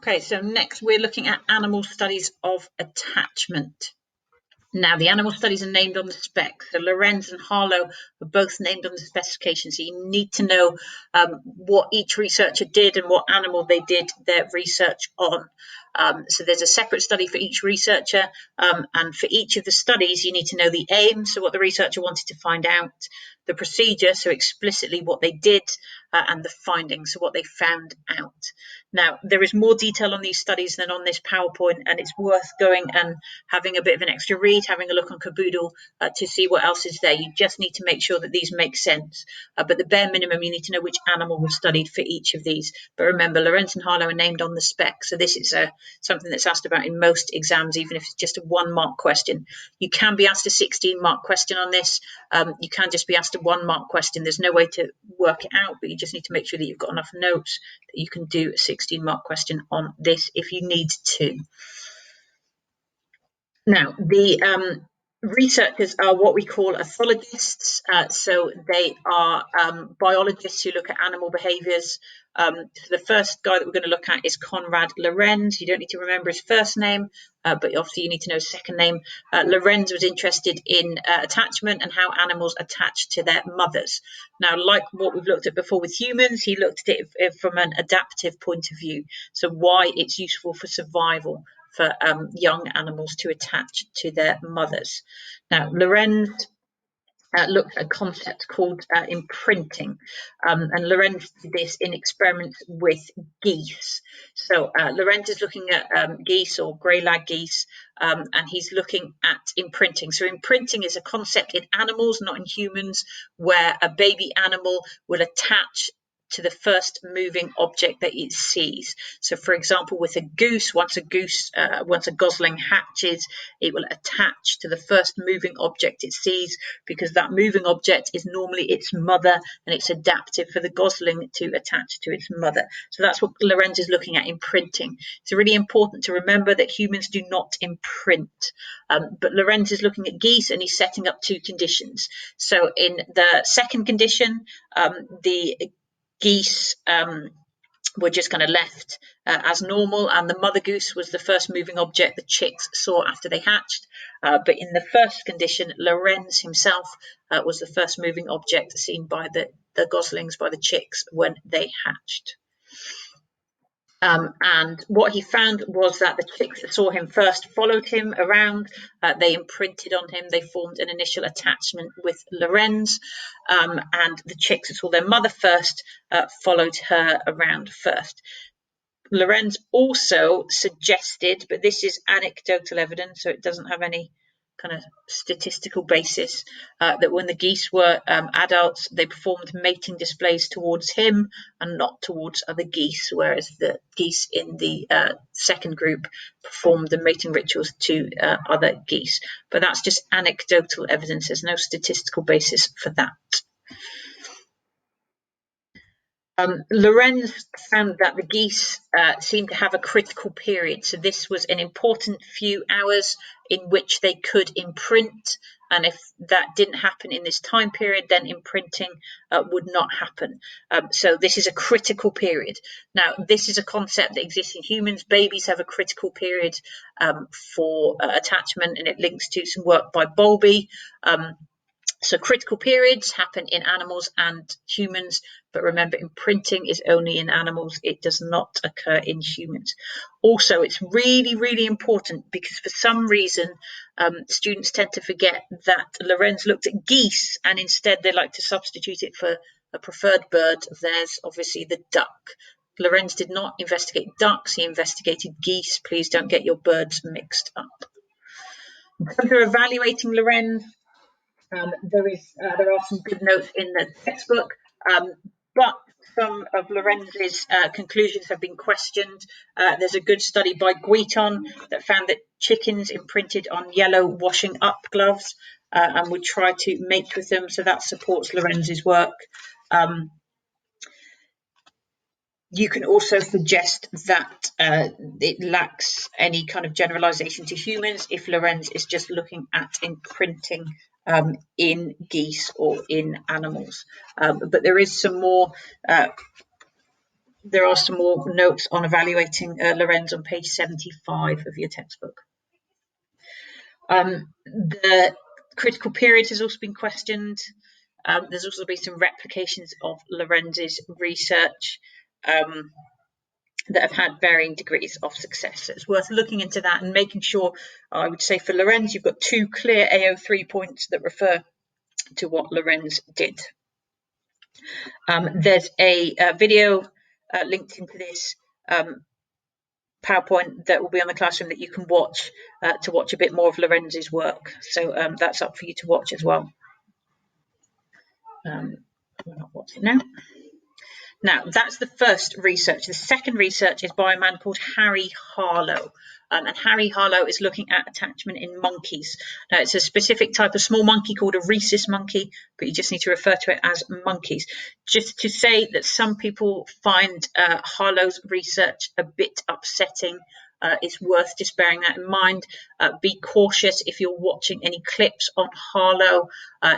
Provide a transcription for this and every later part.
Okay, so next we're looking at animal studies of attachment. Now, the animal studies are named on the spec. So Lorenz and Harlow are both named on the specification. So you need to know what each researcher did and what animal they did their research on. So there's a separate study for each researcher. And for each of the studies, you need to know the aim, so what the researcher wanted to find out, the procedure, so explicitly what they did, and the findings, so what they found out. Now, there is more detail on these studies than on this PowerPoint, and it's worth going and having a bit of an extra read, having a look on Caboodle to see what else is there. You just need to make sure that these make sense. But the bare minimum, you need to know which animal was studied for each of these. But remember, Lorenz and Harlow are named on the spec, so this is something that's asked about in most exams, even if it's just a 1-mark question. You can be asked a 16-mark question on this. You can just be asked a 1-mark question. There's no way to work it out, but you just need to make sure that you've got enough notes that you can do a 16-mark question on this if you need to. Now, the researchers are what we call ethologists. So they are biologists who look at animal behaviours. The first guy that we're going to look at is Konrad Lorenz. You don't need to remember his first name, but obviously you need to know his second name. Lorenz was interested in attachment and how animals attach to their mothers. Now, like what we've looked at before with humans, he looked at it from an adaptive point of view. So why it's useful for survival for young animals to attach to their mothers. Now, Lorenz looked at a concept called imprinting, and Lorenz did this in experiments with geese. So Lorenz is looking at geese or grey-lag geese, and he's looking at imprinting. So imprinting is a concept in animals, not in humans, where a baby animal will attach to the first moving object that it sees. So, for example, with a goose, once a gosling hatches, it will attach to the first moving object it sees, because that moving object is normally its mother, and it's adaptive for the gosling to attach to its mother. So that's what Lorenz is looking at, imprinting. It's really important to remember that humans do not imprint, but Lorenz is looking at geese, and he's setting up 2 conditions. So in the second condition, the geese were just kind of left as normal, and the mother goose was the first moving object the chicks saw after they hatched. But in the first condition, Lorenz himself was the first moving object seen by the goslings, by the chicks, when they hatched. And what he found was that the chicks that saw him first followed him around. They imprinted on him. They formed an initial attachment with Lorenz. And the chicks that saw their mother first followed her around first. Lorenz also suggested, but this is anecdotal evidence, so it doesn't have any kind of statistical basis, that when the geese were adults, they performed mating displays towards him and not towards other geese, whereas the geese in the second group performed the mating rituals to other geese. But that's just anecdotal evidence. There's no statistical basis for that. Lorenz found that the geese seemed to have a critical period. So this was an important few hours in which they could imprint. And if that didn't happen in this time period, then imprinting would not happen. So this is a critical period. Now, this is a concept that exists in humans. Babies have a critical period for attachment, and it links to some work by Bowlby. So critical periods happen in animals and humans, but remember, imprinting is only in animals. It does not occur in humans. Also, it's really, really important, because for some reason, students tend to forget that Lorenz looked at geese, and instead they like to substitute it for a preferred bird of theirs, obviously the duck. Lorenz did not investigate ducks, he investigated geese. Please don't get your birds mixed up. In terms of evaluating Lorenz, there are some good notes in the textbook, but some of Lorenz's conclusions have been questioned. There's a good study by Guiton that found that chickens imprinted on yellow washing up gloves and would try to mate with them, so that supports Lorenz's work. You can also suggest that it lacks any kind of generalization to humans if Lorenz is just looking at imprinting in geese or in animals. But there is some more there are some more notes on evaluating Lorenz on page 75 of your textbook. The critical period has also been questioned. There's also been some replications of Lorenz's research that have had varying degrees of success. So it's worth looking into that and making sure, I would say for Lorenz, you've got 2 clear AO3 points that refer to what Lorenz did. There's a video linked into this PowerPoint that will be on the classroom that you can watch to watch a bit more of Lorenz's work. So that's up for you to watch as well. We're not watching now. Now, that's the first research. The second research is by a man called Harry Harlow. And Harry Harlow is looking at attachment in monkeys. Now, it's a specific type of small monkey called a rhesus monkey, but you just need to refer to it as monkeys. Just to say that some people find Harlow's research a bit upsetting. It's worth just bearing that in mind. Be cautious if you're watching any clips on Harlow.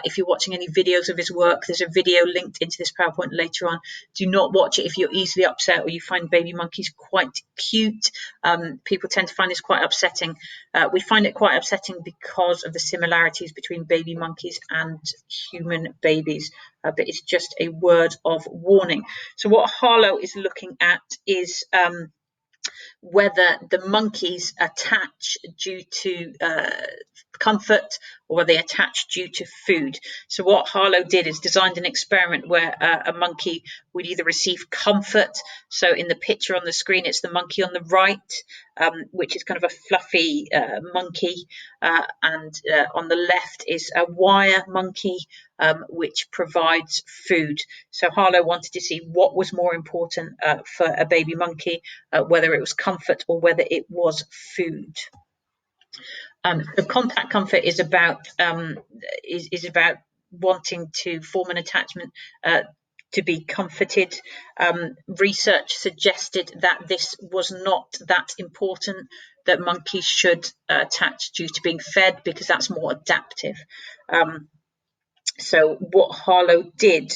If you're watching any videos of his work, there's a video linked into this PowerPoint later on. Do not watch it if you're easily upset or you find baby monkeys quite cute. People tend to find this quite upsetting. We find it quite upsetting because of the similarities between baby monkeys and human babies. But it's just a word of warning. So what Harlow is looking at is whether the monkeys attach due to comfort or whether they attach due to food. So what Harlow did is designed an experiment where a monkey would either receive comfort. So in the picture on the screen, it's the monkey on the right, which is kind of a fluffy monkey. And on the left is a wire monkey, which provides food. So Harlow wanted to see what was more important for a baby monkey, whether it was comfort or whether it was food. So contact comfort is about wanting to form an attachment to be comforted. Research suggested that this was not that important, that monkeys should attach due to being fed because that's more adaptive. So what Harlow did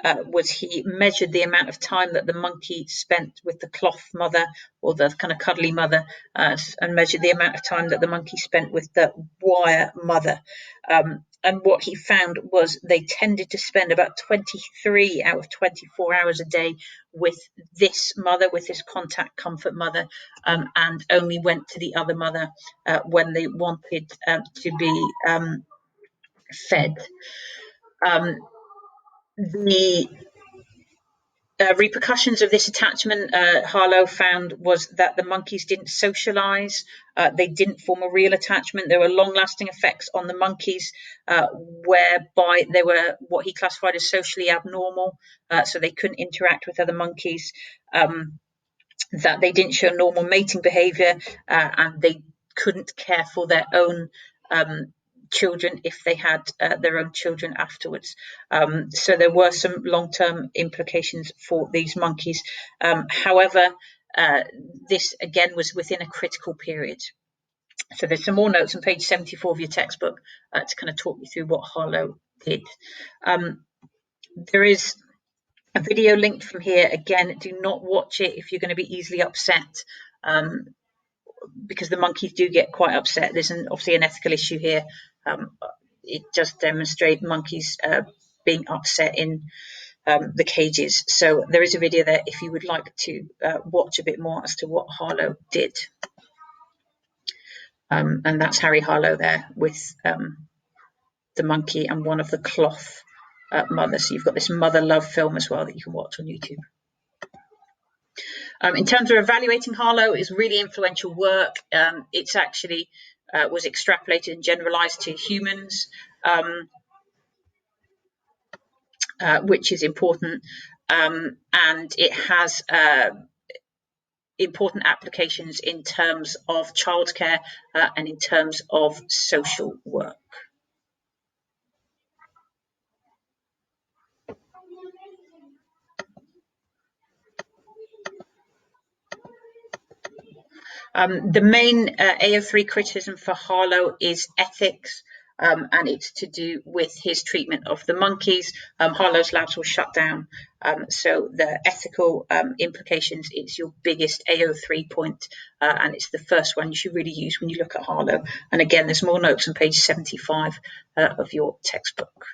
was he measured the amount of time that the monkey spent with the cloth mother or the kind of cuddly mother and measured the amount of time that the monkey spent with the wire mother. And what he found was they tended to spend about 23 out of 24 hours a day with this mother, with this contact comfort mother, and only went to the other mother when they wanted to be fed. The repercussions of this attachment, Harlow found, was that the monkeys didn't socialize, they didn't form a real attachment. There were long-lasting effects on the monkeys whereby they were what he classified as socially abnormal, so they couldn't interact with other monkeys, that they didn't show normal mating behavior, and they couldn't care for their own children if they had their own children afterwards. So there were some long-term implications for these monkeys. However, this again was within a critical period. So there's some more notes on page 74 of your textbook to kind of talk you through what Harlow did. There is a video linked from here. Again, do not watch it if you're going to be easily upset, because the monkeys do get quite upset. There's obviously an ethical issue here. It does demonstrate monkeys being upset in the cages. So there is a video there if you would like to watch a bit more as to what Harlow did. And that's Harry Harlow there with the monkey and one of the cloth mothers. So you've got this mother love film as well that you can watch on YouTube. In terms of evaluating Harlow, it's really influential work. It's actually was extrapolated and generalized to humans, which is important, and it has important applications in terms of childcare and in terms of social work. The main AO3 criticism for Harlow is ethics. and it's to do with his treatment of the monkeys. Harlow's labs were shut down, so the ethical implications is your biggest AO3 point, and it's the first one you should really use when you look at Harlow. And again, there's more notes on page 75 of your textbook.